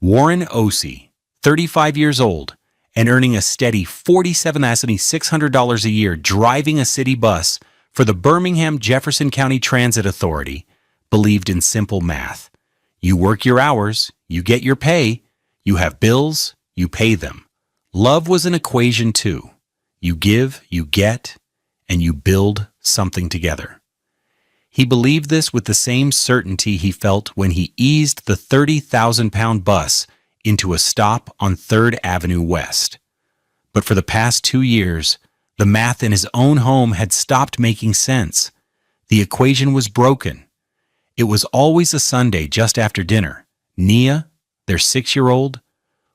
Warren Ossie, 35 years old, and earning a steady $47,600 a year driving a city bus for the Birmingham Jefferson County Transit Authority, believed in simple math. You work your hours, you get your pay, you have bills, you pay them. Love was an equation too. You give, you get, and you build something together. He believed this with the same certainty he felt when he eased the 30,000-pound bus into a stop on 3rd Avenue West. But for the past 2 years, the math in his own home had stopped making sense. The equation was broken. It was always a Sunday just after dinner. Nia, their 6-year-old,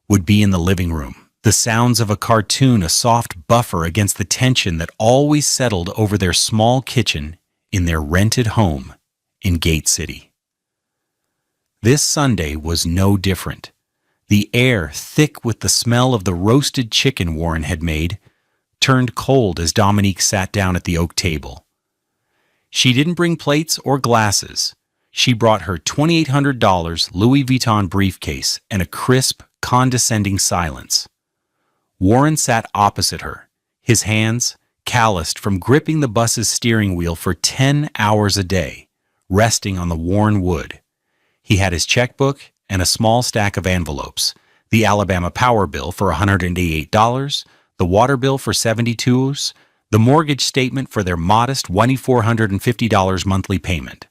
would be in the living room. The sounds of a cartoon a soft buffer against the tension that always settled over their small kitchen in their rented home in Gate City. This Sunday was no different. The air, thick with the smell of the roasted chicken Warren had made, turned cold as Dominique sat down at the oak table. She didn't bring plates or glasses. She brought her $2,800 Louis Vuitton briefcase and a crisp, condescending silence. Warren sat opposite her, his hands calloused from gripping the bus's steering wheel for 10 hours a day, resting on the worn wood. He had his checkbook and a small stack of envelopes, the Alabama power bill for $188, the water bill for $72, the mortgage statement for their modest $2,450 monthly payment.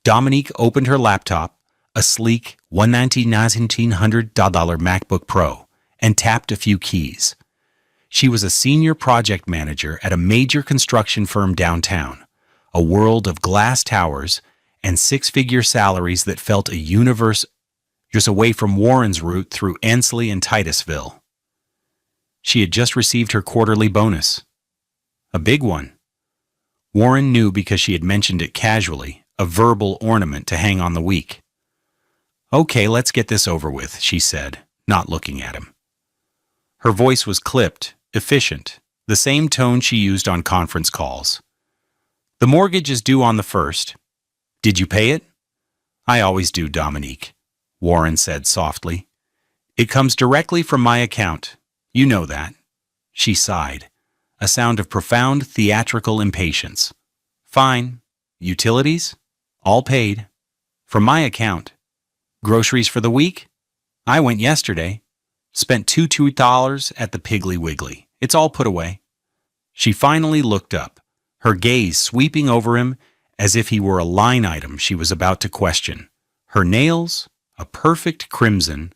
Dominique opened her laptop, a sleek $119,900 MacBook Pro, and tapped a few keys. She was a senior project manager at a major construction firm downtown, a world of glass towers and 6-figure salaries that felt a universe just away from Warren's route through Ansley and Titusville. She had just received her quarterly bonus. A big one. Warren knew because she had mentioned it casually, a verbal ornament to hang on the week. "Okay, let's get this over with," she said, not looking at him. Her voice was clipped, efficient, the same tone she used on conference calls. "The mortgage is due on the 1st. Did you pay it?" "I always do, Dominique," Warren said softly. "It comes directly from my account. You know that." She sighed, a sound of profound theatrical impatience. "Fine. Utilities? All paid. From my account. Groceries for the week? I went yesterday. Spent $2 at the Piggly Wiggly. It's all put away." She finally looked up, her gaze sweeping over him as if he were a line item she was about to question. Her nails, a perfect crimson,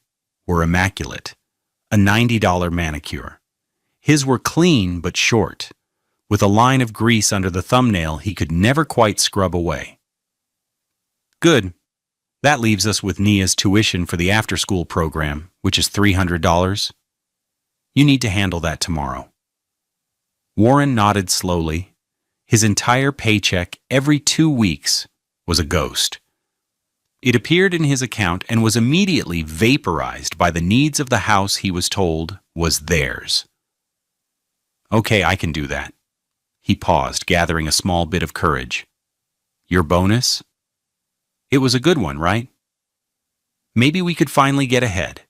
were immaculate. A $90 manicure. His were clean but short, with a line of grease under the thumbnail he could never quite scrub away. "Good. That leaves us with Nia's tuition for the after-school program, which is $300. You need to handle that tomorrow." Warren nodded slowly. His entire paycheck every 2 weeks was a ghost. It appeared in his account and was immediately vaporized by the needs of the house he was told was theirs. "Okay, I can do that." He paused, gathering a small bit of courage. "Your bonus? It was a good one, right? Maybe we could finally get ahead.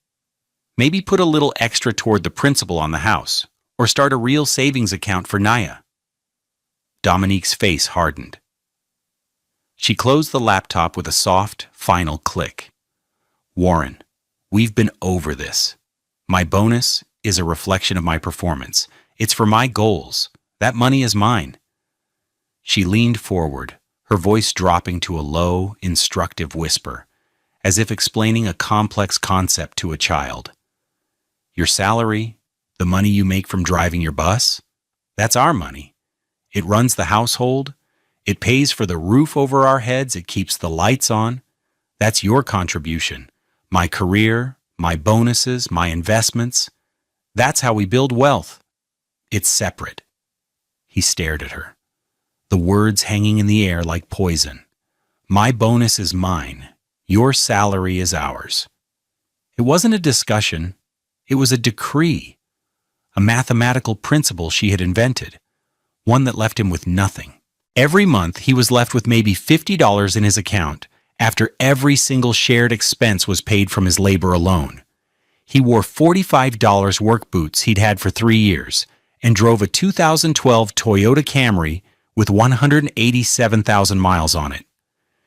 Maybe put a little extra toward the principal on the house, or start a real savings account for Nia." Dominique's face hardened. She closed the laptop with a soft, final click. "Warren, we've been over this. My bonus is a reflection of my performance. It's for my goals. That money is mine." She leaned forward, her voice dropping to a low, instructive whisper, as if explaining a complex concept to a child. "Your salary, the money you make from driving your bus, that's our money. It runs the household. It pays for the roof over our heads. It keeps the lights on. That's your contribution. My career, my bonuses, my investments. That's how we build wealth. It's separate." He stared at her, the words hanging in the air like poison. "My bonus is mine. Your salary is ours." It wasn't a discussion. It was a decree, a mathematical principle she had invented, one that left him with nothing. Every month, he was left with maybe $50 in his account after every single shared expense was paid from his labor alone. He wore $45 work boots he'd had for 3 years and drove a 2012 Toyota Camry with 187,000 miles on it.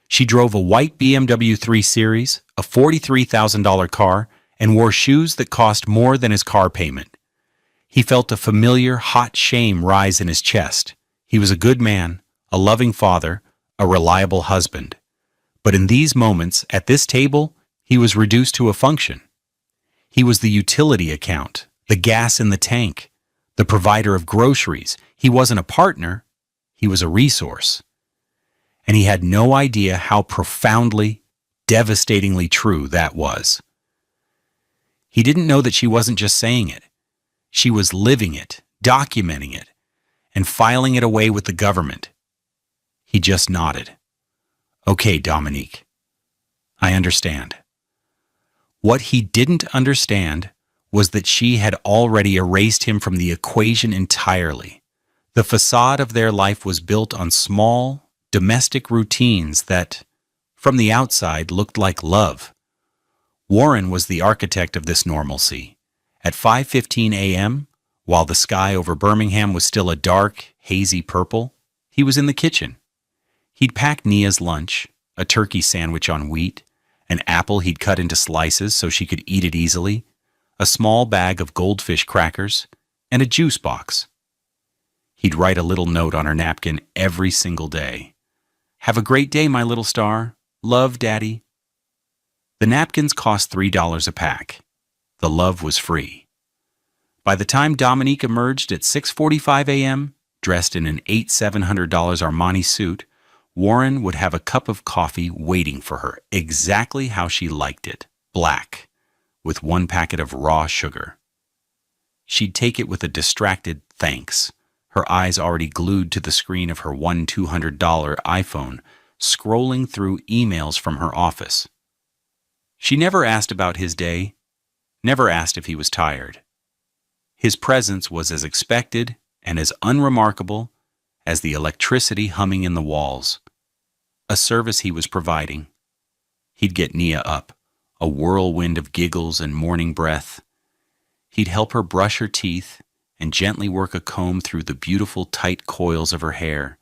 She drove a white BMW 3 Series, a $43,000 car, and wore shoes that cost more than his car payment. He felt a familiar, hot shame rise in his chest. He was a good man, a loving father, a reliable husband. But in these moments, at this table, he was reduced to a function. He was the utility account, the gas in the tank, the provider of groceries. He wasn't a partner, he was a resource. And he had no idea how profoundly, devastatingly true that was. He didn't know that she wasn't just saying it. She was living it, documenting it, and filing it away with the government. He just nodded. Okay, Dominique, I understand. What he didn't understand was that she had already erased him from the equation entirely. The facade of their life was built on small, domestic routines that, from the outside, looked like love. Warren was the architect of this normalcy. At 5:15 a.m., while the sky over Birmingham was still a dark, hazy purple, he was in the kitchen. He'd packed Nia's lunch, a turkey sandwich on wheat, an apple he'd cut into slices so she could eat it easily, a small bag of goldfish crackers, and a juice box. He'd write a little note on her napkin every single day. Have a great day, my little star. Love, Daddy. The napkins cost $3 a pack. The love was free. By the time Dominique emerged at 6:45 a.m., dressed in an $700 Armani suit, Warren would have a cup of coffee waiting for her exactly how she liked it, black, with 1 packet of raw sugar. She'd take it with a distracted thanks, her eyes already glued to the screen of her $200 iPhone, scrolling through emails from her office. She never asked about his day, never asked if he was tired. His presence was as expected and as unremarkable as the electricity humming in the walls. A service he was providing. He'd get Nia up, a whirlwind of giggles and morning breath. He'd help her brush her teeth and gently work a comb through the beautiful tight coils of her hair,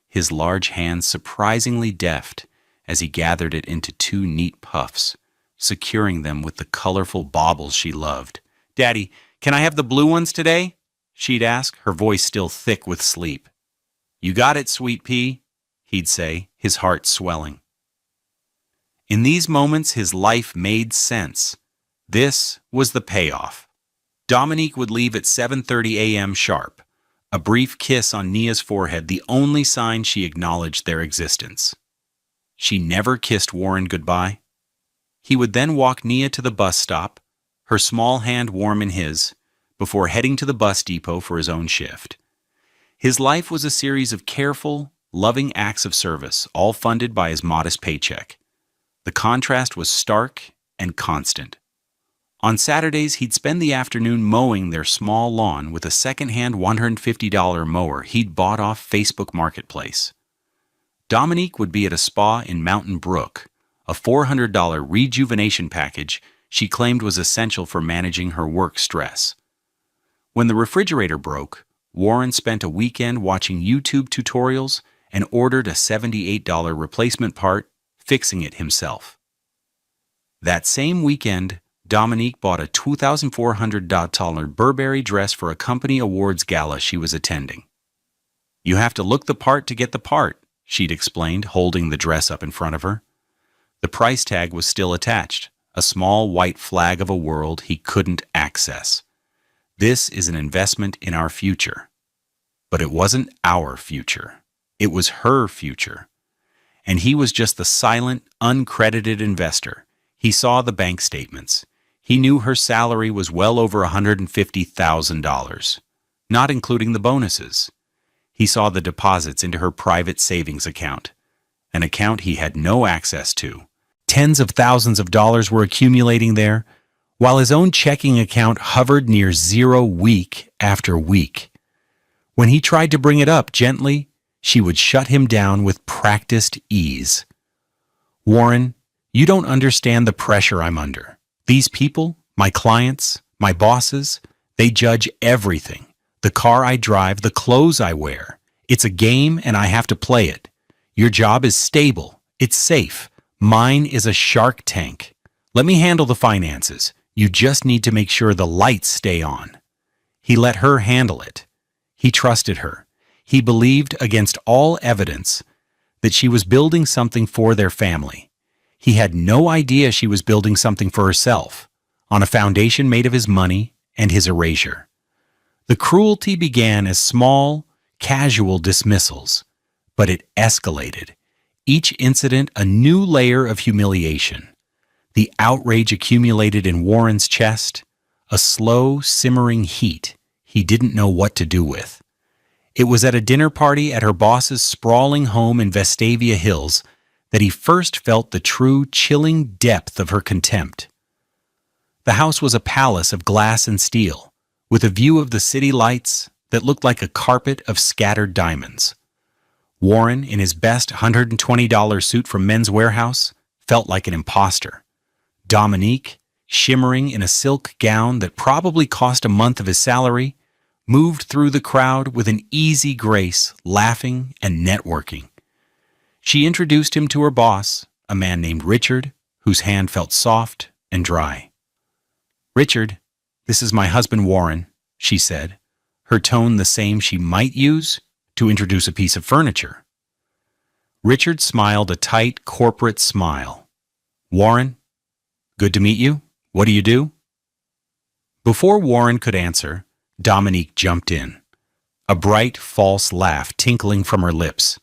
his large hands surprisingly deft as he gathered it into 2 neat puffs, securing them with the colorful baubles she loved. Daddy, can I have the blue ones today? She'd ask, her voice still thick with sleep. You got it, sweet pea, he'd say, his heart swelling. In these moments, his life made sense. This was the payoff. Dominique would leave at 7:30 a.m. sharp, a brief kiss on Nia's forehead, the only sign she acknowledged their existence. She never kissed Warren goodbye. He would then walk Nia to the bus stop, her small hand warm in his, before heading to the bus depot for his own shift. His life was a series of careful, loving acts of service, all funded by his modest paycheck. The contrast was stark and constant. On Saturdays, he'd spend the afternoon mowing their small lawn with a second-hand $150 mower he'd bought off Facebook Marketplace. Dominique would be at a spa in Mountain Brook, a $400 rejuvenation package she claimed was essential for managing her work stress. When the refrigerator broke, Warren spent a weekend watching YouTube tutorials and ordered a $78 replacement part, fixing it himself. That same weekend, Dominique bought a $2,400 Burberry dress for a company awards gala she was attending. You have to look the part to get the part, she'd explained, holding the dress up in front of her. The price tag was still attached, a small white flag of a world he couldn't access. This is an investment in our future. But it wasn't our future. It was her future. And he was just the silent, uncredited investor. He saw the bank statements. He knew her salary was well over $150,000, not including the bonuses. He saw the deposits into her private savings account, an account he had no access to. Tens of thousands of dollars were accumulating there, while his own checking account hovered near zero week after week. When he tried to bring it up gently, she would shut him down with practiced ease. Warren, you don't understand the pressure I'm under. These people, my clients, my bosses, they judge everything. The car I drive, the clothes I wear. It's a game and I have to play it. Your job is stable. It's safe. Mine is a shark tank. Let me handle the finances. You just need to make sure the lights stay on. He let her handle it. He trusted her. He believed against all evidence that she was building something for their family. He had no idea she was building something for herself, on a foundation made of his money and his erasure. The cruelty began as small, casual dismissals, but it escalated, each incident a new layer of humiliation. The outrage accumulated in Warren's chest, a slow, simmering heat he didn't know what to do with. It was at a dinner party at her boss's sprawling home in Vestavia Hills that he first felt the true, chilling depth of her contempt. The house was a palace of glass and steel, with a view of the city lights that looked like a carpet of scattered diamonds. Warren, in his best $120 suit from Men's Warehouse, felt like an imposter. Dominique, shimmering in a silk gown that probably cost a month of his salary, moved through the crowd with an easy grace, laughing and networking. She introduced him to her boss, a man named Richard, whose hand felt soft and dry. "Richard, this is my husband Warren," she said, her tone the same she might use to introduce a piece of furniture. Richard smiled a tight corporate smile. "Warren, good to meet you. What do you do?" Before Warren could answer, Dominique jumped in, a bright, false laugh tinkling from her lips.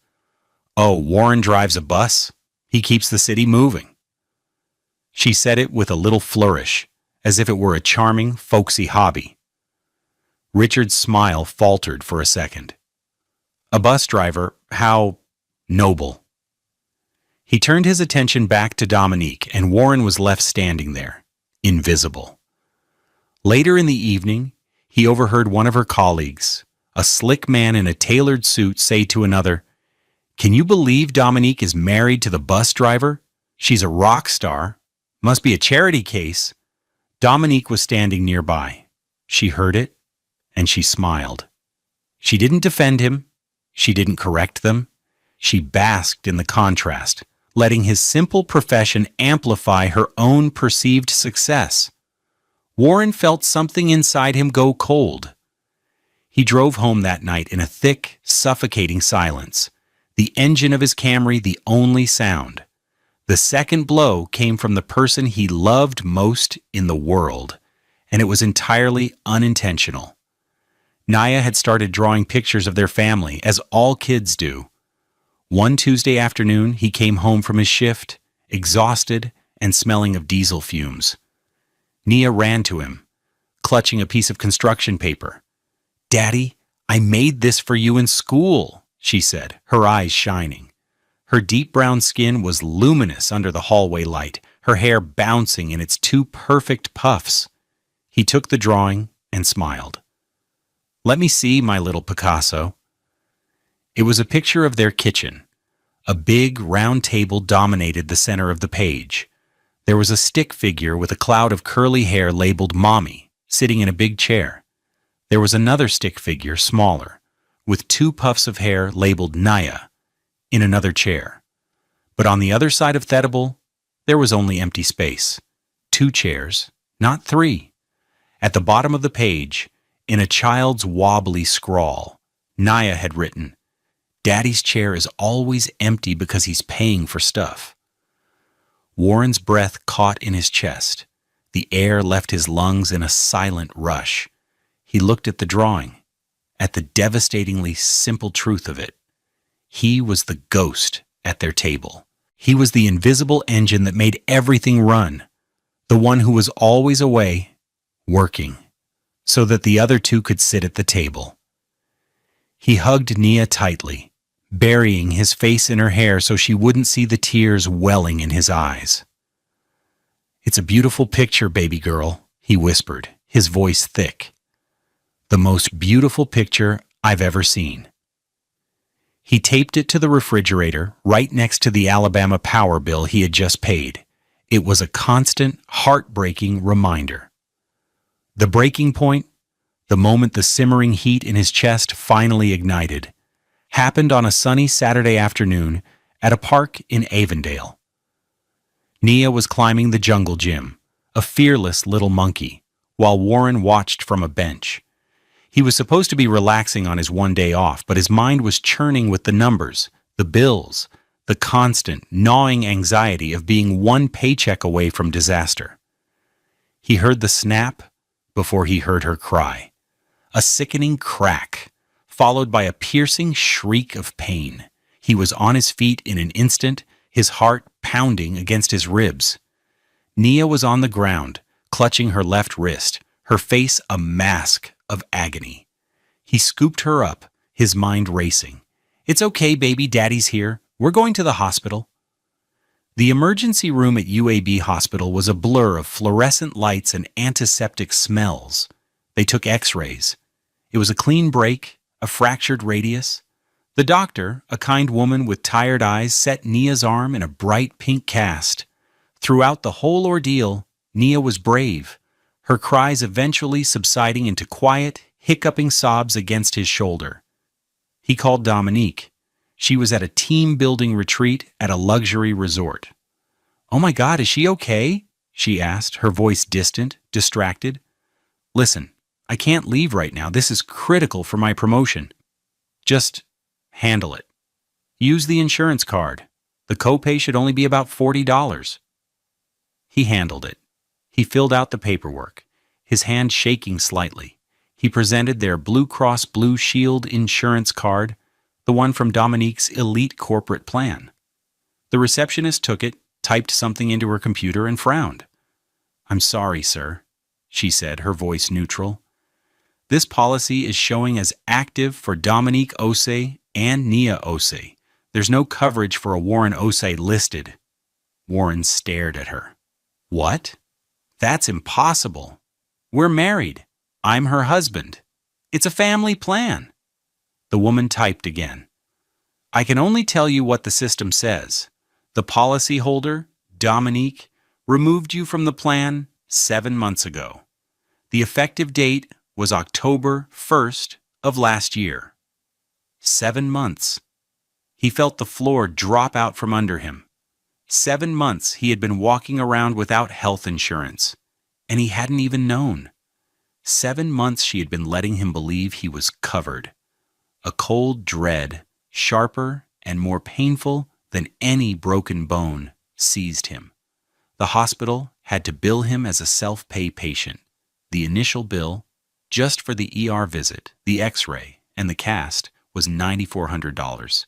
"Oh, Warren drives a bus. He keeps the city moving." She said it with a little flourish, as if it were a charming, folksy hobby. Richard's smile faltered for a second. "A bus driver? How noble." He turned his attention back to Dominique, and Warren was left standing there, invisible. Later in the evening, he overheard one of her colleagues, a slick man in a tailored suit, say to another, "Can you believe Dominique is married to the bus driver? She's a rock star. Must be a charity case." Dominique was standing nearby. She heard it, and she smiled. She didn't defend him. She didn't correct them. She basked in the contrast, letting his simple profession amplify her own perceived success. Warren felt something inside him go cold. He drove home that night in a thick, suffocating silence, the engine of his Camry the only sound. The second blow came from the person he loved most in the world, and it was entirely unintentional. Naya had started drawing pictures of their family, as all kids do. One Tuesday afternoon, he came home from his shift, exhausted and smelling of diesel fumes. Nia ran to him, clutching a piece of construction paper. "Daddy, I made this for you in school," she said, her eyes shining. Her deep brown skin was luminous under the hallway light, her hair bouncing in its two perfect puffs. He took the drawing and smiled. "Let me see, my little Picasso." It was a picture of their kitchen. A big, round table dominated the center of the page. There was a stick figure with a cloud of curly hair labeled Mommy, sitting in a big chair. There was another stick figure, smaller, with two puffs of hair labeled Naya, in another chair. But on the other side of Thedable, there was only empty space. 2 chairs, not 3. At the bottom of the page, in a child's wobbly scrawl, Naya had written, "Daddy's chair is always empty because he's paying for stuff." Warren's breath caught in his chest. The air left his lungs in a silent rush. He looked at the drawing, at the devastatingly simple truth of it. He was the ghost at their table. He was the invisible engine that made everything run, the one who was always away, working, so that the other two could sit at the table. He hugged Nia tightly, burying his face in her hair so she wouldn't see the tears welling in his eyes. "It's a beautiful picture, baby girl," he whispered, his voice thick. "The most beautiful picture I've ever seen." He taped it to the refrigerator right next to the Alabama power bill he had just paid. It was a constant, heartbreaking reminder. The breaking point, the moment the simmering heat in his chest finally ignited, happened on a sunny Saturday afternoon at a park in Avondale. Nia was climbing the jungle gym, a fearless little monkey, while Warren watched from a bench. He was supposed to be relaxing on his one day off, but his mind was churning with the numbers, the bills, the constant, gnawing anxiety of being one paycheck away from disaster. He heard the snap before he heard her cry. A sickening crack, followed by a piercing shriek of pain. He was on his feet in an instant, his heart pounding against his ribs. Nia was on the ground, clutching her left wrist, her face a mask of agony. He scooped her up, his mind racing. "It's okay, baby, Daddy's here. We're going to the hospital." The emergency room at UAB Hospital was a blur of fluorescent lights and antiseptic smells. They took x-rays. It was a clean break, a fractured radius. The doctor, a kind woman with tired eyes, set Nia's arm in a bright pink cast. Throughout the whole ordeal, Nia was brave, her cries eventually subsiding into quiet, hiccuping sobs against his shoulder. He called Dominique. She was at a team-building retreat at a luxury resort. "Oh my God, is she okay?" she asked, her voice distant, distracted. "Listen, I can't leave right now. This is critical for my promotion. Just handle it. Use the insurance card. The copay should only be about $40. He handled it. He filled out the paperwork, his hand shaking slightly. He presented their Blue Cross Blue Shield insurance card, the one from Dominique's elite corporate plan. The receptionist took it, typed something into her computer, and frowned. "I'm sorry, sir," she said, her voice neutral. "This policy is showing as active for Dominique Osei and Nia Osei. There's no coverage for a Warren Osei listed." Warren stared at her. "What? That's impossible. We're married. I'm her husband. It's a family plan." The woman typed again. "I can only tell you what the system says. The policyholder, Dominique, removed you from the plan 7 months ago. The effective date was October 1st of last year. 7 months. He felt the floor drop out from under him. 7 months he had been walking around without health insurance, and he hadn't even known. 7 months she had been letting him believe he was covered. A cold dread, sharper and more painful than any broken bone, seized him. The hospital had to bill him as a self-pay patient. The initial bill, just for the ER visit, the x-ray, and the cast, was $9,400.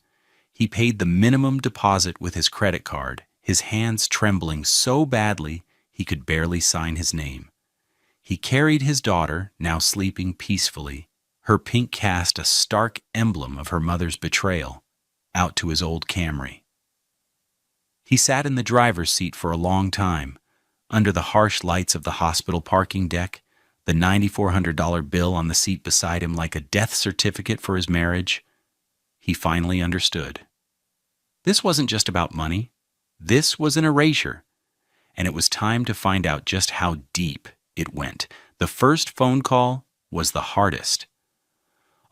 He paid the minimum deposit with his credit card, his hands trembling so badly he could barely sign his name. He carried his daughter, now sleeping peacefully, her pink cast a stark emblem of her mother's betrayal, out to his old Camry. He sat in the driver's seat for a long time, under the harsh lights of the hospital parking deck, the $9,400 bill on the seat beside him like a death certificate for his marriage. He finally understood. This wasn't just about money. This was an erasure. And it was time to find out just how deep it went. The first phone call was the hardest.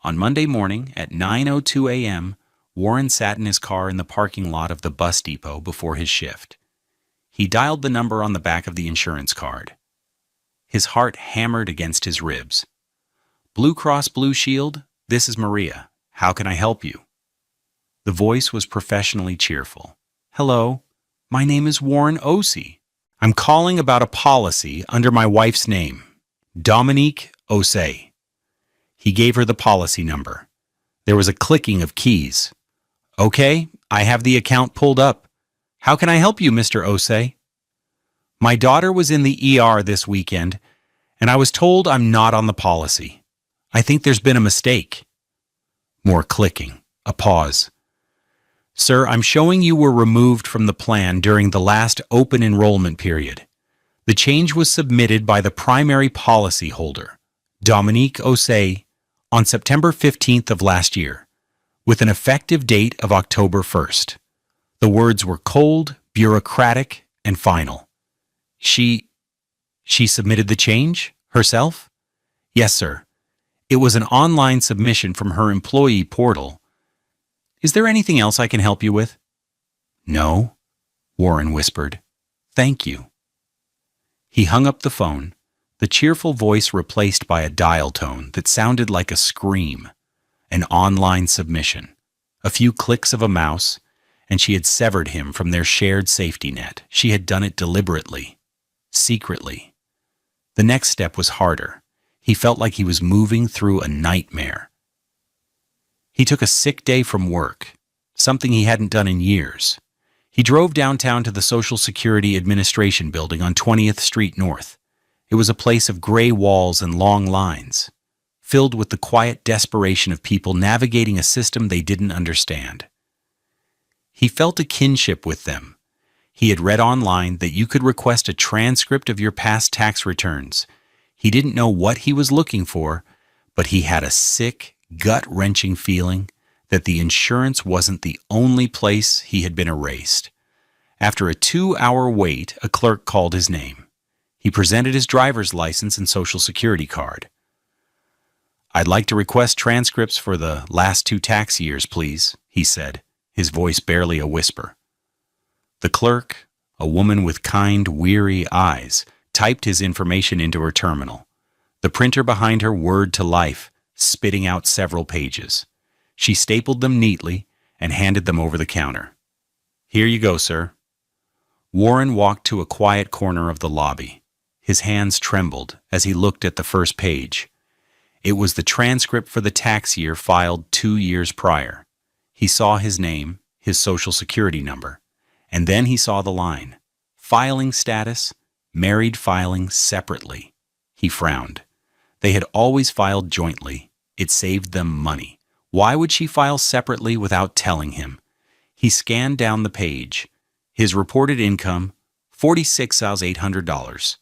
On Monday morning at 9:02 a.m., Warren sat in his car in the parking lot of the bus depot before his shift. He dialed the number on the back of the insurance card. His heart hammered against his ribs. "Blue Cross Blue Shield, this is Maria. How can I help you?" The voice was professionally cheerful. "Hello, my name is Warren Osei. I'm calling about a policy under my wife's name, Dominique Osei." He gave her the policy number. There was a clicking of keys. "Okay, I have the account pulled up. How can I help you, Mr. Osei?" "My daughter was in the ER this weekend, and I was told I'm not on the policy. I think there's been a mistake." More clicking, a pause. "Sir, I'm showing you were removed from the plan during the last open enrollment period. The change was submitted by the primary policy holder, Dominique Osei, on September 15th of last year. with an effective date of October 1st. The words were cold, bureaucratic, and final. She submitted the change herself? Yes, sir. It was an online submission from her employee portal. Is there anything else I can help you with? No, Warren whispered. Thank you. He hung up the phone, the cheerful voice replaced by a dial tone that sounded like a scream. An online submission. A few clicks of a mouse, and she had severed him from their shared safety net. She had done it deliberately, secretly. The next step was harder. He felt like he was moving through a nightmare. He took a sick day from work, something he hadn't done in years. He drove downtown to the Social Security Administration building on 20th Street North. It was a place of gray walls and long lines, filled with the quiet desperation of people navigating a system they didn't understand. He felt a kinship with them. He had read online that you could request a transcript of your past tax returns. He didn't know what he was looking for, but he had a sick, gut-wrenching feeling that the insurance wasn't the only place he had been erased. After a 2-hour wait, a clerk called his name. He presented his driver's license and Social Security card. I'd like to request transcripts for the last 2 tax years, please, he said, his voice barely a whisper. The clerk, a woman with kind, weary eyes, typed his information into her terminal. The printer behind her whirred to life, spitting out several pages. She stapled them neatly and handed them over the counter. Here you go, sir. Warren walked to a quiet corner of the lobby. His hands trembled as he looked at the first page. It was the transcript for the tax year filed 2 years prior. He saw his name, his Social Security number, and then he saw the line, filing status, married filing separately. He frowned. They had always filed jointly. It saved them money. Why would she file separately without telling him? He scanned down the page. His reported income, $46,800.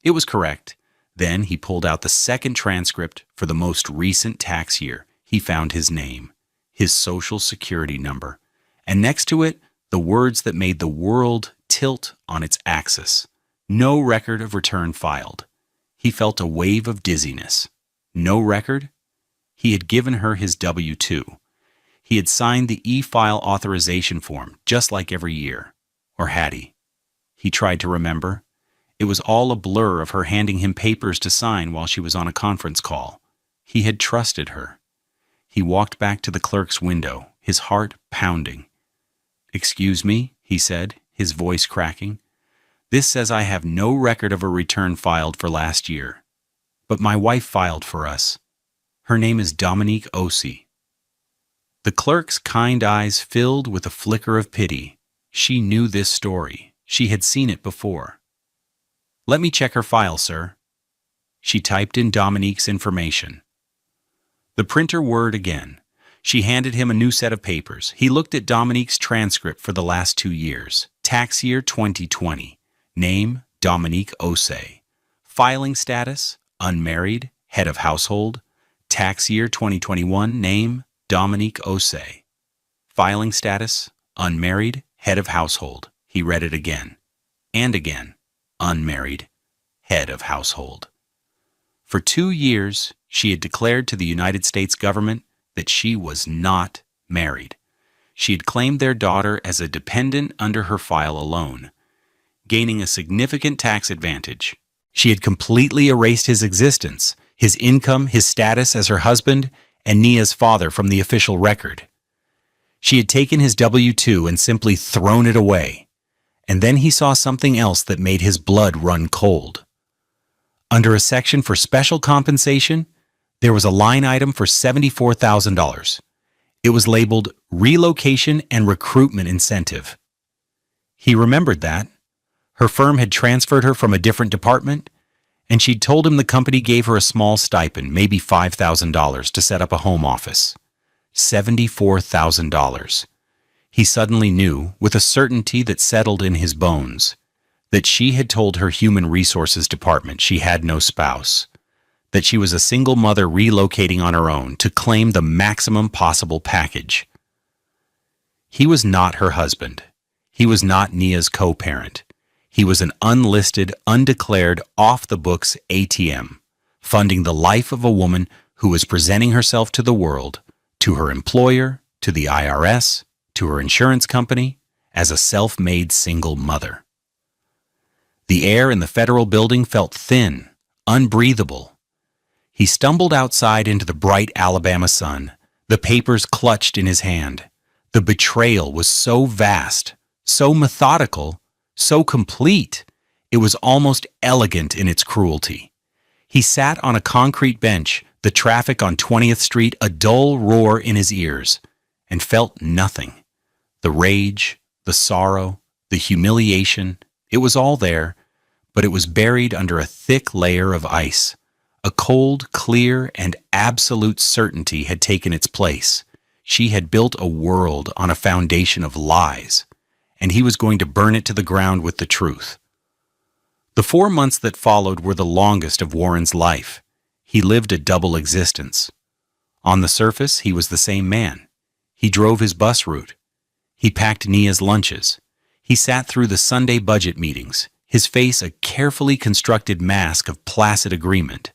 It was correct. Then he pulled out the second transcript for the most recent tax year. He found his name, his Social Security number, and next to it, the words that made the world tilt on its axis. No record of return filed. He felt a wave of dizziness. No record? He had given her his W-2. He had signed the e-file authorization form, just like every year. Or had he? He tried to remember. It was all a blur of her handing him papers to sign while she was on a conference call. He had trusted her. He walked back to the clerk's window, his heart pounding. "Excuse me," he said, his voice cracking. "This says I have no record of a return filed for last year. But my wife filed for us. Her name is Dominique Osei." The clerk's kind eyes filled with a flicker of pity. She knew this story. She had seen it before. "Let me check her file, sir." She typed in Dominique's information. The printer whirred again. She handed him a new set of papers. He looked at Dominique's transcript for the last 2 years. Tax year 2020. Name, Dominique Osei. Filing status, unmarried, head of household. Tax year 2021. Name, Dominique Osei. Filing status, unmarried, head of household. He read it again. And again. Unmarried, head of household. For 2 years, she had declared to the United States government that she was not married. She had claimed their daughter as a dependent under her file alone, gaining a significant tax advantage. She had completely erased his existence, his income, his status as her husband, and Nia's father from the official record. She had taken his W-2 and simply thrown it away. And then he saw something else that made his blood run cold. Under a section for special compensation, there was a line item for $74,000. It was labeled Relocation and Recruitment Incentive. He remembered that. Her firm had transferred her from a different department, and she'd told him the company gave her a small stipend, maybe $5,000, to set up a home office. $74,000. He suddenly knew, with a certainty that settled in his bones, that she had told her human resources department she had no spouse. that she was a single mother relocating on her own to claim the maximum possible package. He was not her husband. He was not Nia's co-parent. He was an unlisted, undeclared, off-the-books ATM, funding the life of a woman who was presenting herself to the world, to her employer, to the IRS, to her insurance company, as a self-made single mother. The air in the federal building felt thin, unbreathable. He stumbled outside into the bright Alabama sun, the papers clutched in his hand. The betrayal was so vast, so methodical, so complete, it was almost elegant in its cruelty. He sat on a concrete bench, the traffic on 20th Street a dull roar in his ears, and felt nothing. The rage, the sorrow, the humiliation, it was all there, but it was buried under a thick layer of ice. A cold, clear, and absolute certainty had taken its place. She had built a world on a foundation of lies, and he was going to burn it to the ground with the truth. The 4 months that followed were the longest of Warren's life. He lived a double existence. On the surface, he was the same man. He drove his bus route. He packed Nia's lunches. He sat through the Sunday budget meetings, his face a carefully constructed mask of placid agreement.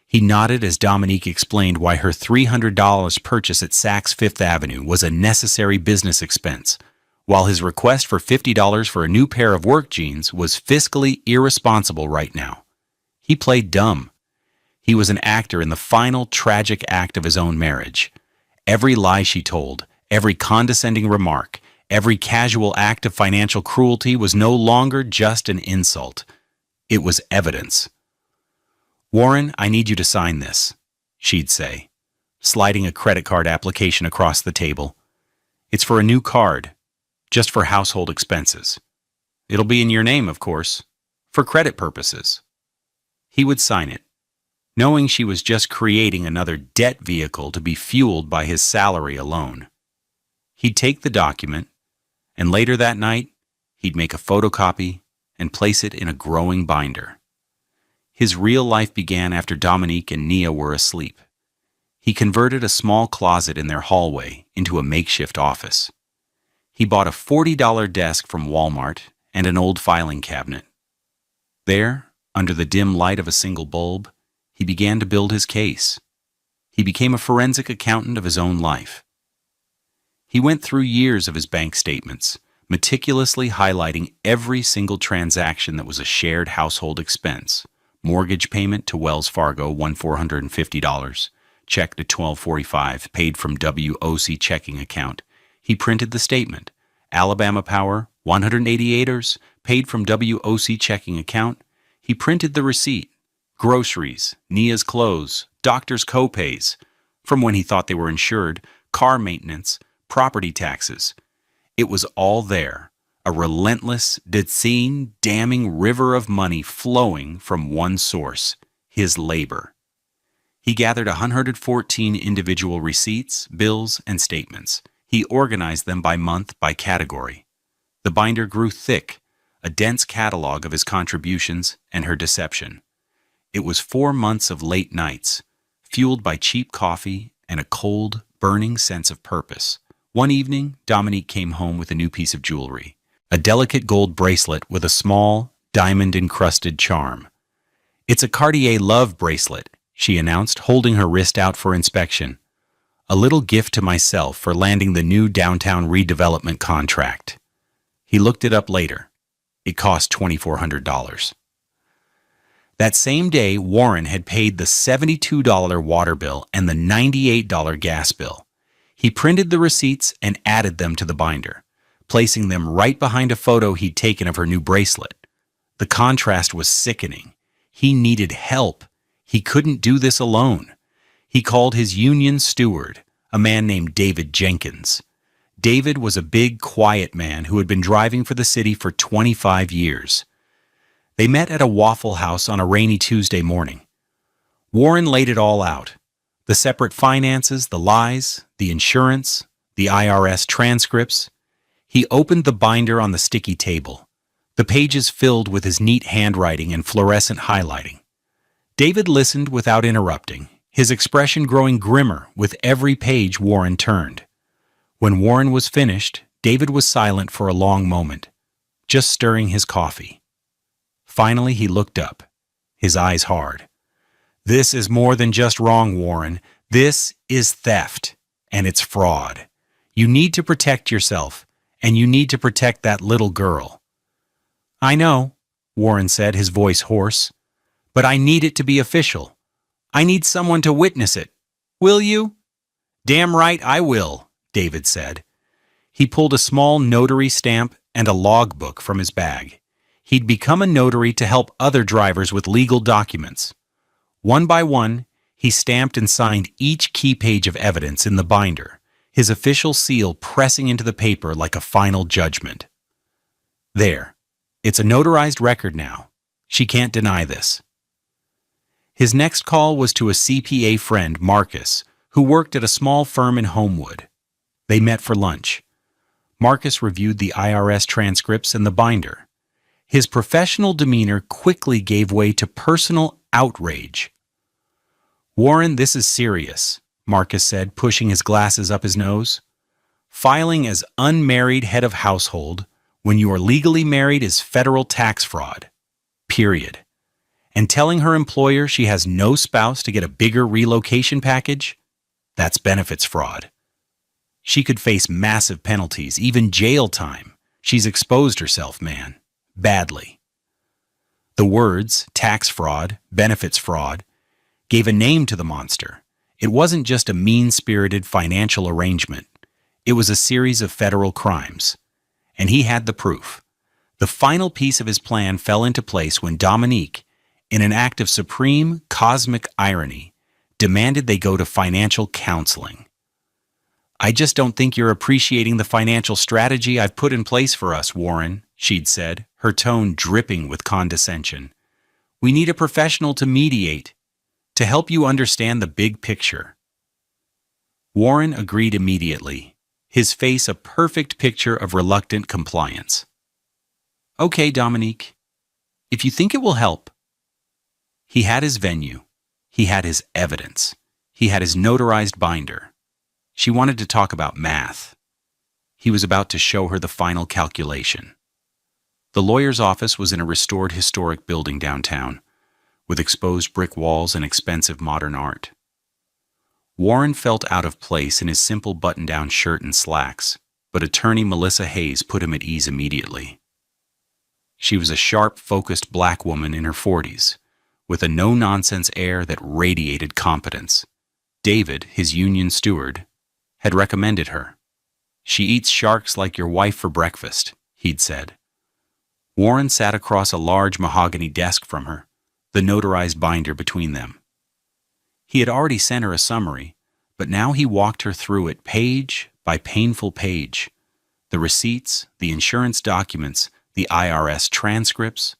He nodded as Dominique explained why her $300 purchase at Saks Fifth Avenue was a necessary business expense, while his request for $50 for a new pair of work jeans was fiscally irresponsible right now. He played dumb. He was an actor in the final tragic act of his own marriage. Every lie she told, every condescending remark, every casual act of financial cruelty was no longer just an insult. It was evidence. "Warren, I need you to sign this," she'd say, sliding a credit card application across the table. "It's for a new card, just for household expenses. It'll be in your name, of course, for credit purposes." He would sign it, knowing she was just creating another debt vehicle to be fueled by his salary alone. He'd take the document, and later that night, he'd make a photocopy and place it in a growing binder. His real life began after Dominique and Nia were asleep. He converted a small closet in their hallway into a makeshift office. He bought a $40 desk from Walmart and an old filing cabinet. There, under the dim light of a single bulb, he began to build his case. He became a forensic accountant of his own life. He went through years of his bank statements, meticulously highlighting every single transaction that was a shared household expense. Mortgage payment to Wells Fargo, $1,450. Check to $1,245, paid from WOC checking account. He printed the statement. Alabama Power, 180 acres, paid from WOC checking account. He printed the receipt. Groceries, Nia's clothes, doctor's copays, from when he thought they were insured, car maintenance, property taxes. It was all there. A relentless, damning river of money flowing from one source, his labor. He gathered 114 individual receipts, bills, and statements. He organized them by month, by category. The binder grew thick, a dense catalog of his contributions and her deception. It was 4 months of late nights, fueled by cheap coffee and a cold, burning sense of purpose. One evening, Dominique came home with a new piece of jewelry. A delicate gold bracelet with a small, diamond-encrusted charm. "It's a Cartier love bracelet," she announced, holding her wrist out for inspection. "A little gift to myself for landing the new downtown redevelopment contract." He looked it up later. It cost $2,400. That same day, Warren had paid the $72 water bill and the $98 gas bill. He printed the receipts and added them to the binder, placing them right behind a photo he'd taken of her new bracelet. The contrast was sickening. He needed help. He couldn't do this alone. He called his union steward, a man named David Jenkins. David was a big, quiet man who had been driving for the city for 25 years. They met at a Waffle House on a rainy Tuesday morning. Warren laid it all out. The separate finances, the lies, the insurance, the IRS transcripts. He opened the binder on the sticky table, the pages filled with his neat handwriting and fluorescent highlighting. David listened without interrupting, his expression growing grimmer with every page Warren turned. When Warren was finished, David was silent for a long moment, just stirring his coffee. Finally, he looked up, his eyes hard. "This is more than just wrong, Warren. This is theft, and it's fraud. You need to protect yourself, and you need to protect that little girl." "I know," Warren said, his voice hoarse, "but I need it to be official. I need someone to witness it. Will you?" "Damn right I will," David said. He pulled a small notary stamp and a logbook from his bag. He'd become a notary to help other drivers with legal documents. One by one, he stamped and signed each key page of evidence in the binder, his official seal pressing into the paper like a final judgment. There. It's a notarized record now. She can't deny this. His next call was to a CPA friend, Marcus, who worked at a small firm in Homewood. They met for lunch. Marcus reviewed the IRS transcripts and the binder. His professional demeanor quickly gave way to personal outrage. "Warren, this is serious," Marcus said, pushing his glasses up his nose. "Filing as unmarried head of household when you are legally married is federal tax fraud. Period. And telling her employer she has no spouse to get a bigger relocation package? That's benefits fraud. She could face massive penalties, even jail time. She's exposed herself, man. Badly." The words, tax fraud, benefits fraud, gave a name to the monster. It wasn't just a mean-spirited financial arrangement. It was a series of federal crimes. And he had the proof. The final piece of his plan fell into place when Dominique, in an act of supreme cosmic irony, demanded they go to financial counseling. "I just don't think you're appreciating the financial strategy I've put in place for us, Warren," she'd said, her tone dripping with condescension. "We need a professional to mediate, to help you understand the big picture." Warren agreed immediately, his face a perfect picture of reluctant compliance. "Okay, Dominique, if you think it will help." He had his venue. He had his evidence. He had his notarized binder. She wanted to talk about math. He was about to show her the final calculation. The lawyer's office was in a restored historic building downtown, with exposed brick walls and expensive modern art. Warren felt out of place in his simple button-down shirt and slacks, but attorney Melissa Hayes put him at ease immediately. She was a sharp, focused black woman in her 40s, with a no-nonsense air that radiated competence. David, his union steward, had recommended her. "She eats sharks like your wife for breakfast," he'd said. Warren sat across a large mahogany desk from her, the notarized binder between them. He had already sent her a summary, but now he walked her through it page by painful page. The receipts, the insurance documents, the IRS transcripts.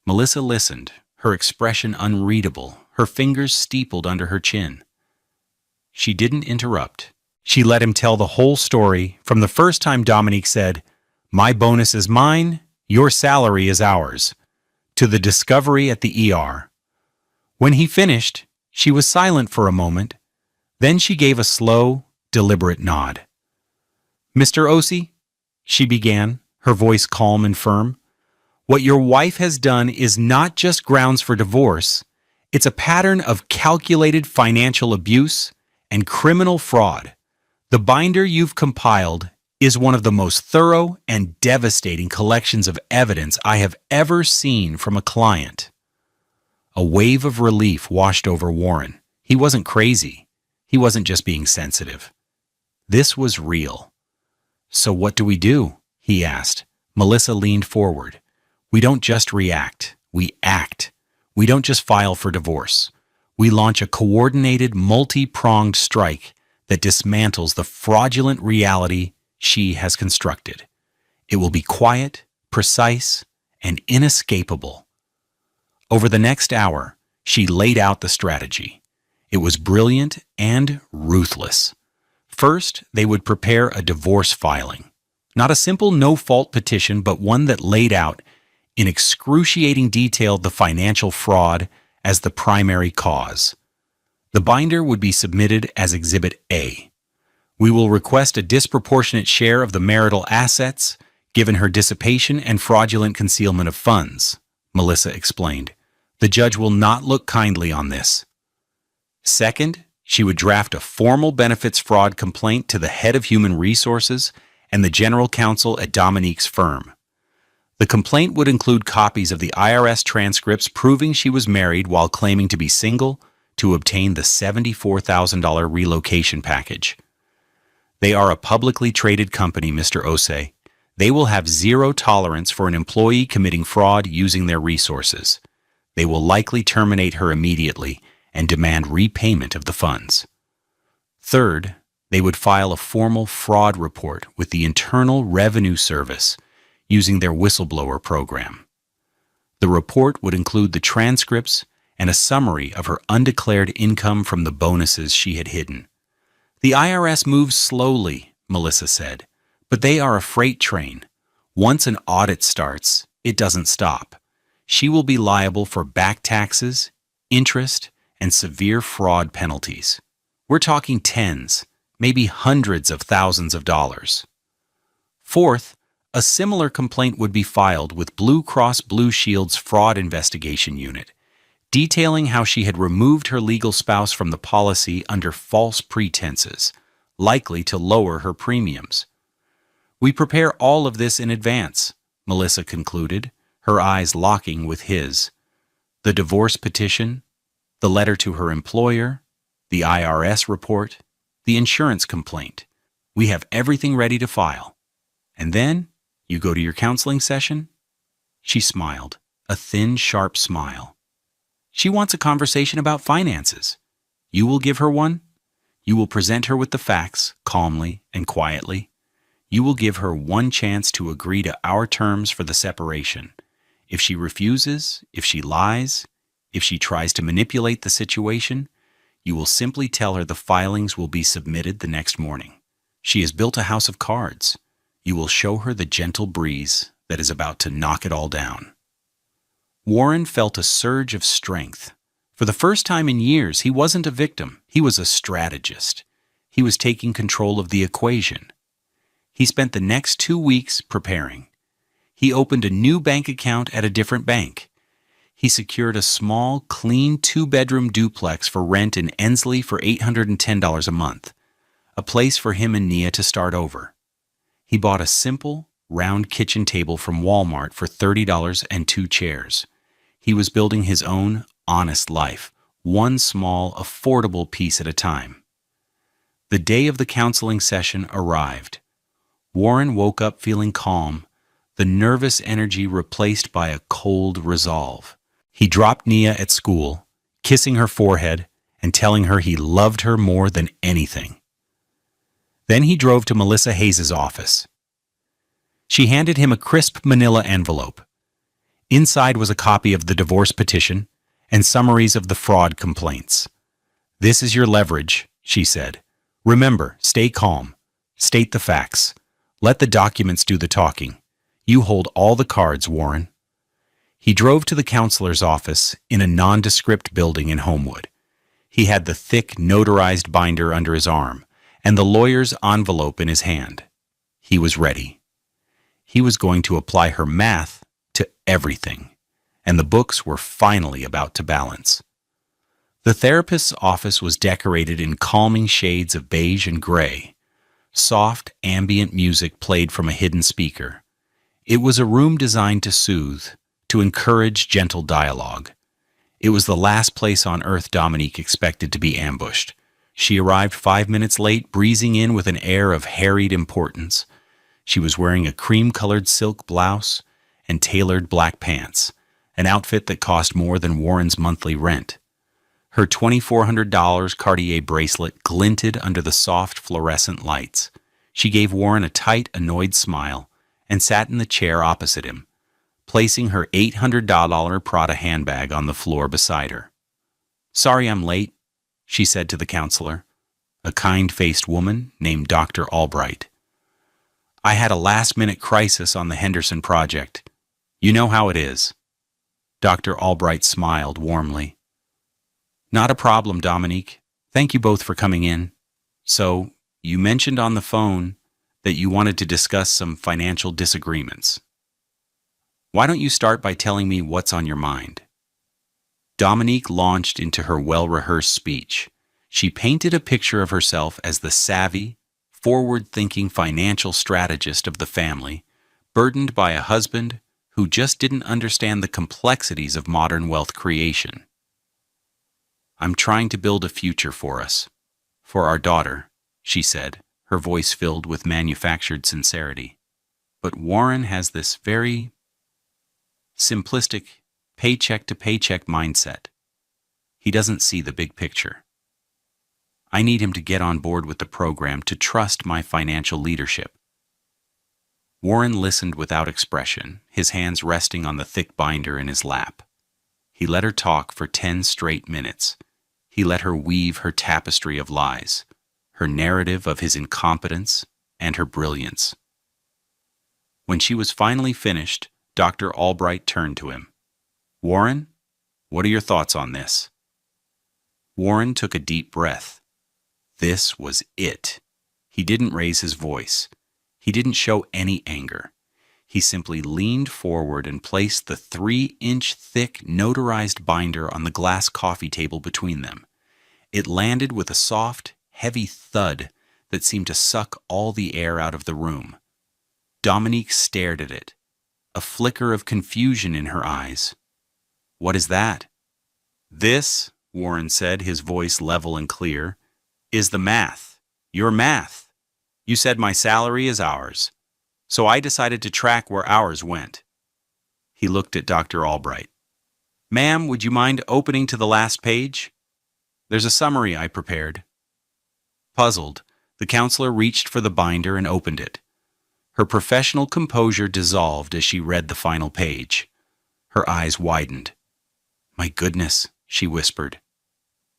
Melissa listened, her expression unreadable, her fingers steepled under her chin. She didn't interrupt. She let him tell the whole story from the first time Dominique said, "My bonus is mine, your salary is ours," to the discovery at the ER. When he finished, she was silent for a moment. Then she gave a slow, deliberate nod. "Mr. Ossie," she began, her voice calm and firm, "what your wife has done is not just grounds for divorce. It's a pattern of calculated financial abuse and criminal fraud. The binder you've compiled is one of the most thorough and devastating collections of evidence I have ever seen from a client." A wave of relief washed over Warren. He wasn't crazy. He wasn't just being sensitive. This was real. "So what do we do?" he asked. Melissa leaned forward. "We don't just react. We act. We don't just file for divorce. We launch a coordinated, multi-pronged strike that dismantles the fraudulent reality she has constructed. It will be quiet, precise, and inescapable." Over the next hour, she laid out the strategy. It was brilliant and ruthless. First, they would prepare a divorce filing. Not a simple no-fault petition, but one that laid out in excruciating detail the financial fraud as the primary cause. The binder would be submitted as Exhibit A. We will request a disproportionate share of the marital assets, given her dissipation and fraudulent concealment of funds, Melissa explained. The judge will not look kindly on this. Second, she would draft a formal benefits fraud complaint to the head of human resources and the general counsel at Dominique's firm. The complaint would include copies of the IRS transcripts proving she was married while claiming to be single to obtain the $74,000 relocation package. They are a publicly traded company, Mr. Osei. They will have zero tolerance for an employee committing fraud using their resources. They will likely terminate her immediately and demand repayment of the funds. Third, they would file a formal fraud report with the Internal Revenue Service using their whistleblower program. The report would include the transcripts and a summary of her undeclared income from the bonuses she had hidden. The IRS moves slowly, Melissa said, but they are a freight train. Once an audit starts, it doesn't stop. She will be liable for back taxes, interest, and severe fraud penalties. We're talking tens, maybe hundreds of thousands of dollars. Fourth, a similar complaint would be filed with Blue Cross Blue Shield's fraud investigation unit, detailing how she had removed her legal spouse from the policy under false pretenses, likely to lower her premiums. We prepare all of this in advance, Melissa concluded, her eyes locking with his. The divorce petition, the letter to her employer, the IRS report, the insurance complaint. We have everything ready to file. And then you go to your counseling session? She smiled, a thin, sharp smile. She wants a conversation about finances. You will give her one? You will present her with the facts, calmly and quietly. You will give her one chance to agree to our terms for the separation. If she refuses, if she lies, if she tries to manipulate the situation, you will simply tell her the filings will be submitted the next morning. She has built a house of cards. You will show her the gentle breeze that is about to knock it all down. Warren felt a surge of strength. For the first time in years, he wasn't a victim. He was a strategist. He was taking control of the equation. He spent the next 2 weeks preparing. He opened a new bank account at a different bank. He secured a small, clean 2-bedroom duplex for rent in Ensley for $810 a month, a place for him and Nia to start over. He bought a simple, round kitchen table from Walmart for $30 and 2 chairs. He was building his own honest life, one small, affordable piece at a time. The day of the counseling session arrived. Warren woke up feeling calm, the nervous energy replaced by a cold resolve. He dropped Nia at school, kissing her forehead and telling her he loved her more than anything. Then he drove to Melissa Hayes' office. She handed him a crisp manila envelope. Inside was a copy of the divorce petition and summaries of the fraud complaints. "This is your leverage," she said. "Remember, stay calm. State the facts. Let the documents do the talking. You hold all the cards, Warren." He drove to the counselor's office in a nondescript building in Homewood. He had the thick, notarized binder under his arm and the lawyer's envelope in his hand. He was ready. He was going to apply her math to everything, and the books were finally about to balance. The therapist's office was decorated in calming shades of beige and gray. Soft, ambient music played from a hidden speaker. It was a room designed to soothe, to encourage gentle dialogue. It was the last place on earth Dominique expected to be ambushed. She arrived 5 minutes late, breezing in with an air of harried importance. She was wearing a cream-colored silk blouse and tailored black pants, an outfit that cost more than Warren's monthly rent. Her $2,400 Cartier bracelet glinted under the soft fluorescent lights. She gave Warren a tight, annoyed smile and sat in the chair opposite him, placing her $800 Prada handbag on the floor beside her. "Sorry I'm late," she said to the counselor, a kind-faced woman named Dr. Albright. "I had a last-minute crisis on the Henderson project. You know how it is." Dr. Albright smiled warmly. Not a problem, Dominique. Thank you both for coming in. So, you mentioned on the phone that you wanted to discuss some financial disagreements. Why don't you start by telling me what's on your mind? Dominique launched into her well-rehearsed speech. She painted a picture of herself as the savvy, forward-thinking financial strategist of the family, burdened by a husband who just didn't understand the complexities of modern wealth creation. I'm trying to build a future for us, for our daughter, she said, her voice filled with manufactured sincerity. But Warren has this very simplistic paycheck-to-paycheck mindset. He doesn't see the big picture. I need him to get on board with the program, to trust my financial leadership. Warren listened without expression, his hands resting on the thick binder in his lap. He let her talk for 10 straight minutes. He let her weave her tapestry of lies, her narrative of his incompetence and her brilliance. When she was finally finished, Dr. Albright turned to him. Warren, what are your thoughts on this? Warren took a deep breath. This was it. He didn't raise his voice. He didn't show any anger. He simply leaned forward and placed the 3-inch thick notarized binder on the glass coffee table between them. It landed with a soft, heavy thud that seemed to suck all the air out of the room. Dominique stared at it, a flicker of confusion in her eyes. What is that? This, Warren said, his voice level and clear, is the math. Your math. You said my salary is ours. So I decided to track where ours went. He looked at Dr. Albright. Ma'am, would you mind opening to the last page? There's a summary I prepared. Puzzled, the counselor reached for the binder and opened it. Her professional composure dissolved as she read the final page. Her eyes widened. My goodness, she whispered.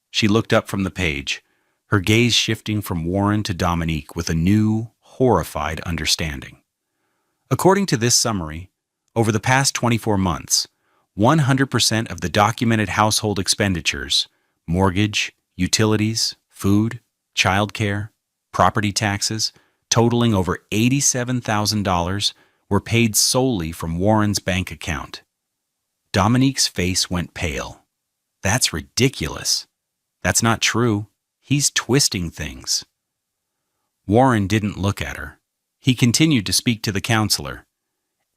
She looked up from the page, her gaze shifting from Warren to Dominique with a new, horrified understanding. According to this summary, over the past 24 months, 100% of the documented household expenditures, mortgage, utilities, food, childcare, property taxes, totaling over $87,000, were paid solely from Warren's bank account. Dominique's face went pale. That's ridiculous. That's not true. He's twisting things. Warren didn't look at her. He continued to speak to the counselor.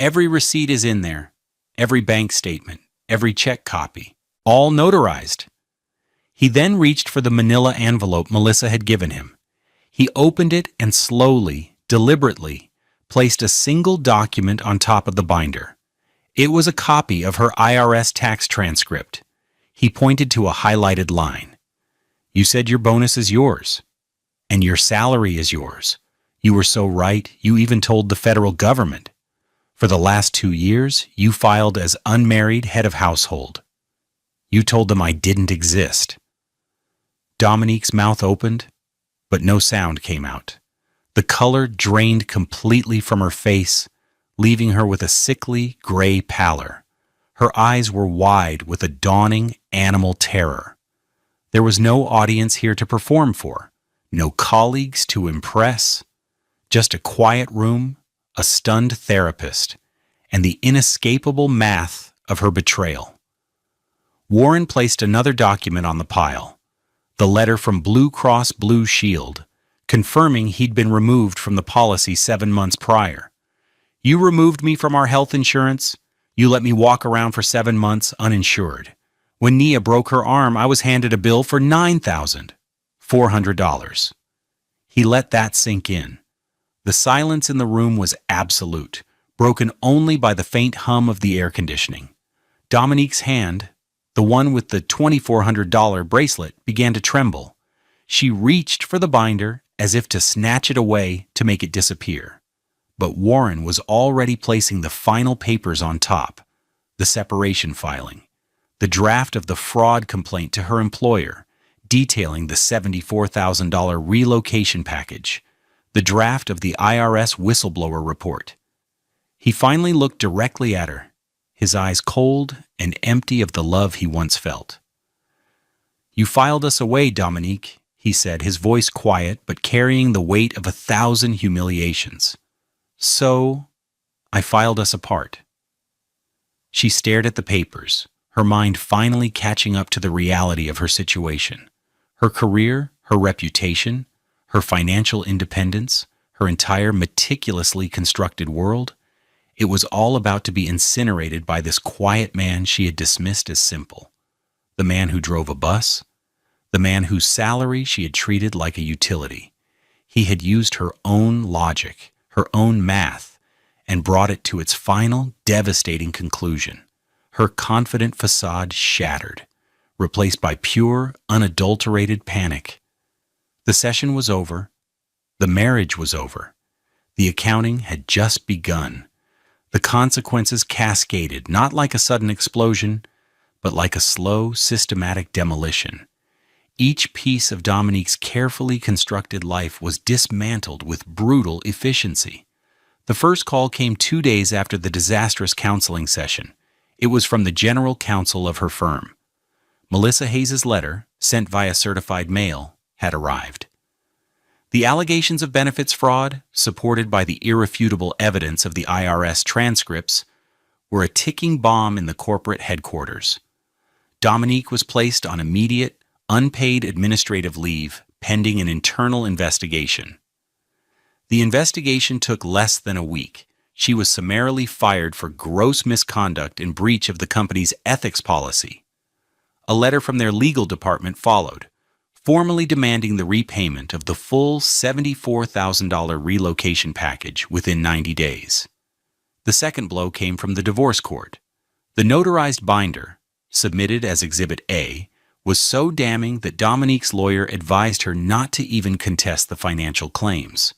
Every receipt is in there, every bank statement, every check copy, all notarized. He then reached for the manila envelope Melissa had given him. He opened it and slowly, deliberately, placed a single document on top of the binder. It was a copy of her IRS tax transcript. He pointed to a highlighted line. You said your bonus is yours, and your salary is yours. You were so right, you even told the federal government. For the last 2 years, you filed as unmarried head of household. You told them I didn't exist. Dominique's mouth opened, but no sound came out. The color drained completely from her face, leaving her with a sickly gray pallor. Her eyes were wide with a dawning animal terror. There was no audience here to perform for, no colleagues to impress, just a quiet room, a stunned therapist, and the inescapable math of her betrayal. Warren placed another document on the pile, the letter from Blue Cross Blue Shield, confirming he'd been removed from the policy 7 months prior. You removed me from our health insurance. You let me walk around for 7 months uninsured. When Nia broke her arm, I was handed a bill for $9,400. He let that sink in. The silence in the room was absolute, broken only by the faint hum of the air conditioning. Dominique's hand, the one with the $2,400 bracelet, began to tremble. She reached for the binder as if to snatch it away to make it disappear. But Warren was already placing the final papers on top, the separation filing, the draft of the fraud complaint to her employer, detailing the $74,000 relocation package, the draft of the IRS whistleblower report. He finally looked directly at her, his eyes cold and empty of the love he once felt. "You filed us away, Dominique," he said, his voice quiet but carrying the weight of 1,000 humiliations. "So, I filed us apart." She stared at the papers, her mind finally catching up to the reality of her situation. Her career, her reputation, her financial independence, her entire meticulously constructed world, it was all about to be incinerated by this quiet man she had dismissed as simple. The man who drove a bus, the man whose salary she had treated like a utility. He had used her own logic, her own math, and brought it to its final, devastating conclusion. Her confident facade shattered, replaced by pure, unadulterated panic. The session was over. The marriage was over. The accounting had just begun. The consequences cascaded, not like a sudden explosion, but like a slow, systematic demolition. Each piece of Dominique's carefully constructed life was dismantled with brutal efficiency. The first call came 2 days after the disastrous counseling session. It was from the general counsel of her firm. Melissa Hayes' letter, sent via certified mail, had arrived. The allegations of benefits fraud, supported by the irrefutable evidence of the IRS transcripts, were a ticking bomb in the corporate headquarters. Dominique was placed on immediate, unpaid administrative leave pending an internal investigation. The investigation took less than a week. She was summarily fired for gross misconduct in breach of the company's ethics policy. A letter from their legal department followed, formally demanding the repayment of the full $74,000 relocation package within 90 days. The second blow came from the divorce court. The notarized binder, submitted as Exhibit A, was so damning that Dominique's lawyer advised her not to even contest the financial claims.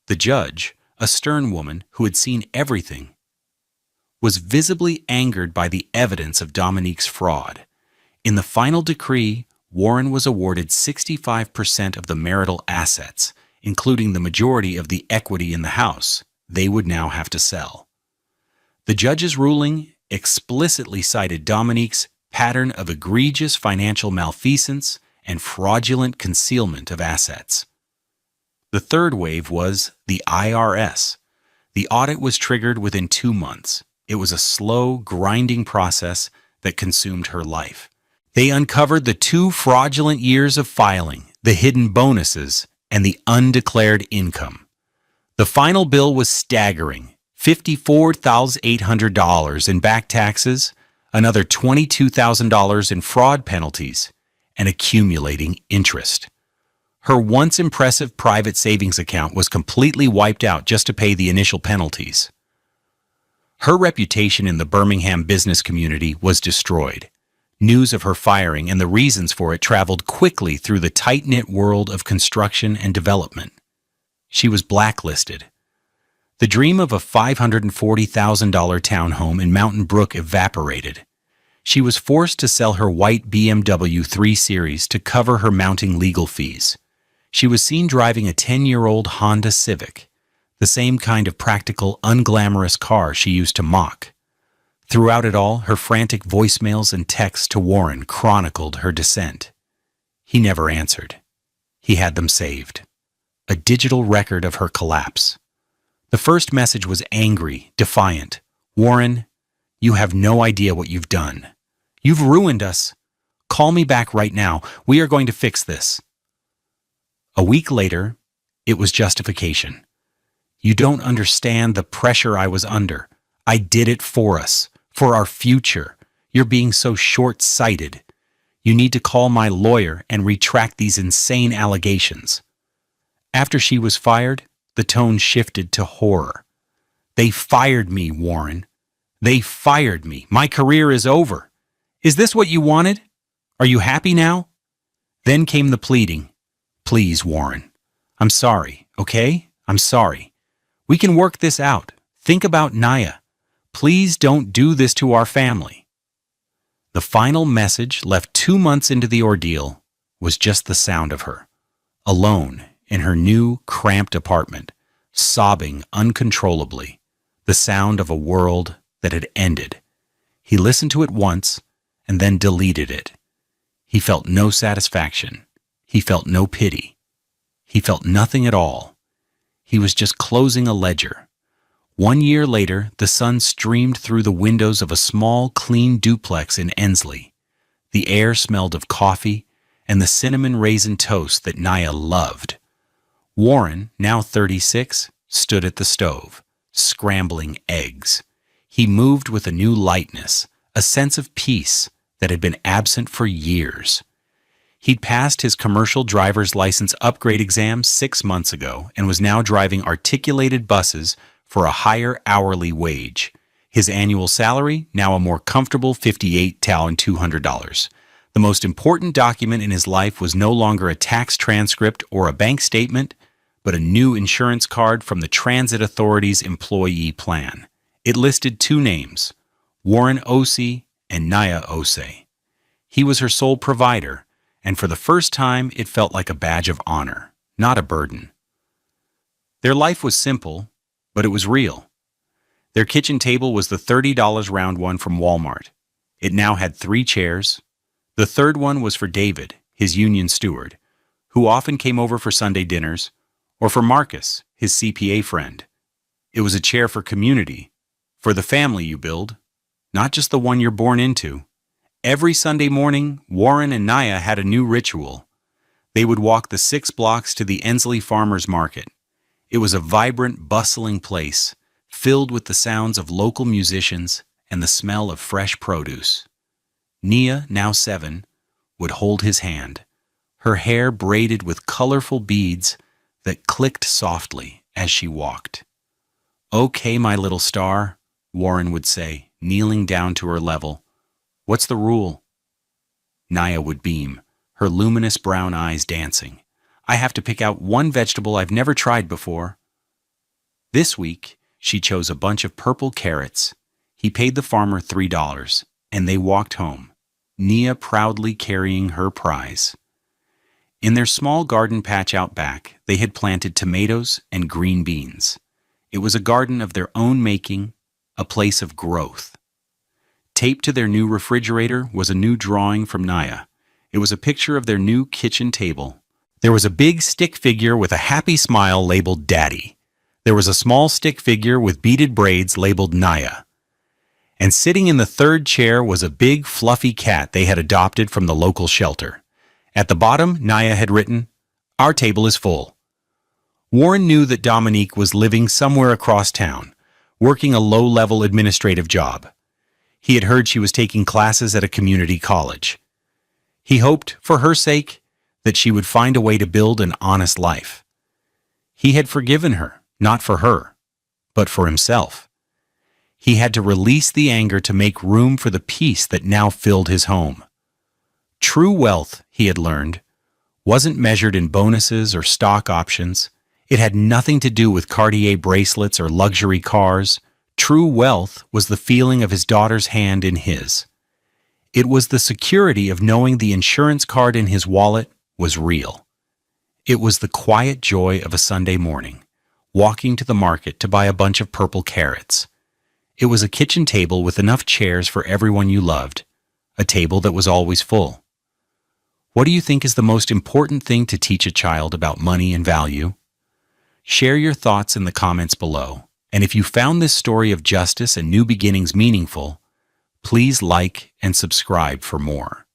The judge, a stern woman who had seen everything, was visibly angered by the evidence of Dominique's fraud. In the final decree, Warren was awarded 65% of the marital assets, including the majority of the equity in the house they would now have to sell. The judge's ruling explicitly cited Dominique's pattern of egregious financial malfeasance and fraudulent concealment of assets. The third wave was the IRS. The audit was triggered within 2 months. It was a slow, grinding process that consumed her life. They uncovered the 2 fraudulent years of filing, the hidden bonuses, and the undeclared income. The final bill was staggering: $54,800 in back taxes, another $22,000 in fraud penalties, and accumulating interest. Her once impressive private savings account was completely wiped out just to pay the initial penalties. Her reputation in the Birmingham business community was destroyed. News of her firing and the reasons for it traveled quickly through the tight-knit world of construction and development. She was blacklisted. The dream of a $540,000 townhome in Mountain Brook evaporated. She was forced to sell her white BMW 3 Series to cover her mounting legal fees. She was seen driving a 10-year-old Honda Civic, the same kind of practical, unglamorous car she used to mock. Throughout it all, her frantic voicemails and texts to Warren chronicled her descent. He never answered. He had them saved. A digital record of her collapse. The first message was angry, defiant. "Warren, you have no idea what you've done. You've ruined us. Call me back right now. We are going to fix this." A week later, it was justification. "You don't understand the pressure I was under. I did it for us, for our future. You're being so short-sighted. You need to call my lawyer and retract these insane allegations." After she was fired, the tone shifted to horror. "They fired me, Warren. They fired me. My career is over. Is this what you wanted? Are you happy now?" Then came the pleading. "Please, Warren. I'm sorry, okay? I'm sorry. We can work this out. Think about Naya. Please don't do this to our family." The final message, left 2 months into the ordeal, was just the sound of her, alone in her new, cramped apartment, sobbing uncontrollably, the sound of a world that had ended. He listened to it once and then deleted it. He felt no satisfaction. He felt no pity. He felt nothing at all. He was just closing a ledger. 1 year later, the sun streamed through the windows of a small, clean duplex in Ensley. The air smelled of coffee and the cinnamon raisin toast that Naya loved. Warren, now 36, stood at the stove, scrambling eggs. He moved with a new lightness, a sense of peace that had been absent for years. He'd passed his commercial driver's license upgrade exam 6 months ago and was now driving articulated buses for a higher hourly wage. His annual salary, now a more comfortable $58,200. The most important document in his life was no longer a tax transcript or a bank statement, but a new insurance card from the Transit Authority's employee plan. It listed 2 names, Warren Osei and Naya Osei. He was her sole provider, and for the first time it felt like a badge of honor, not a burden. Their life was simple, but it was real. Their kitchen table was the $30 round one from Walmart. It now had 3 chairs. The third one was for David, his union steward, who often came over for Sunday dinners, or for Marcus, his CPA friend. It was a chair for community, for the family you build, not just the one you're born into. Every Sunday morning, Warren and Naya had a new ritual. They would walk the 6 blocks to the Ensley Farmers Market. It was a vibrant, bustling place, filled with the sounds of local musicians and the smell of fresh produce. Nia, now 7, would hold his hand, her hair braided with colorful beads that clicked softly as she walked. "Okay, my little star," Warren would say, kneeling down to her level. "What's the rule?" Naya would beam, her luminous brown eyes dancing. "I have to pick out one vegetable I've never tried before." This week, she chose a bunch of purple carrots. He paid the farmer $3, and they walked home, Nia proudly carrying her prize. In their small garden patch out back, they had planted tomatoes and green beans. It was a garden of their own making, a place of growth. Taped to their new refrigerator was a new drawing from Naya. It was a picture of their new kitchen table. There was a big stick figure with a happy smile labeled Daddy. There was a small stick figure with beaded braids labeled Naya. And sitting in the third chair was a big, fluffy cat they had adopted from the local shelter. At the bottom, Naya had written, "Our table is full." Warren knew that Dominique was living somewhere across town, working a low-level administrative job. He had heard she was taking classes at a community college. He hoped, for her sake, that she would find a way to build an honest life. He had forgiven her, not for her, but for himself. He had to release the anger to make room for the peace that now filled his home. True wealth, he had learned, wasn't measured in bonuses or stock options. It had nothing to do with Cartier bracelets or luxury cars. True wealth was the feeling of his daughter's hand in his. It was the security of knowing the insurance card in his wallet was real. It was the quiet joy of a Sunday morning, walking to the market to buy a bunch of purple carrots. It was a kitchen table with enough chairs for everyone you loved, a table that was always full. What do you think is the most important thing to teach a child about money and value? Share your thoughts in the comments below, and if you found this story of justice and new beginnings meaningful, please like and subscribe for more.